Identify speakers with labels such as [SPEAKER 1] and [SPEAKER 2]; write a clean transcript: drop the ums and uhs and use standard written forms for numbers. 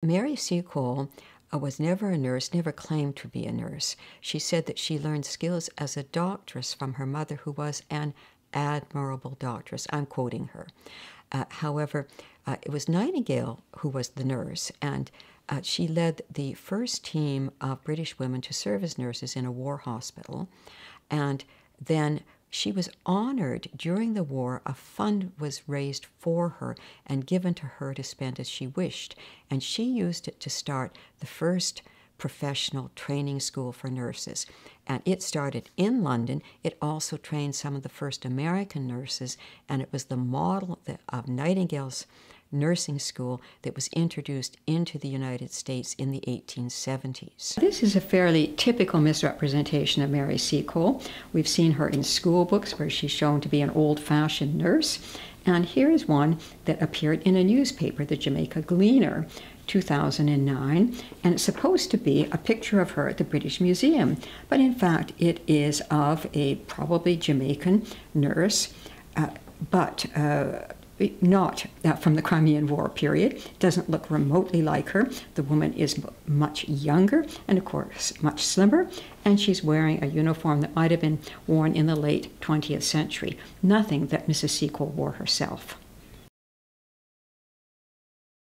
[SPEAKER 1] Mary Seacole was never a nurse, never claimed to be a nurse. She said that she learned skills as a doctress from her mother, who was an admirable doctress. I'm quoting her. However, it was Nightingale who was the nurse, and she led the first team of British women to serve as nurses in a war hospital. And then she was honored during the war. A fund was raised for her and given to her to spend as she wished. And she used it to start the first professional training school for nurses. And it started in London. It also trained some of the first American nurses, and it was the model of Nightingale's nursing school that was introduced into the United States in the 1870s. This is a fairly typical misrepresentation of Mary Seacole. We've seen her in school books where she's shown to be an old-fashioned nurse. And here is one that appeared in a newspaper, the Jamaica Gleaner, 2009, and it's supposed to be a picture of her at the British Museum, but in fact it is of a probably Jamaican nurse, but not from the Crimean War period. It doesn't look remotely like her. The woman is much younger and, of course, much slimmer, and she's wearing a uniform that might have been worn in the late 20th century. Nothing that Mrs. Seacole wore herself.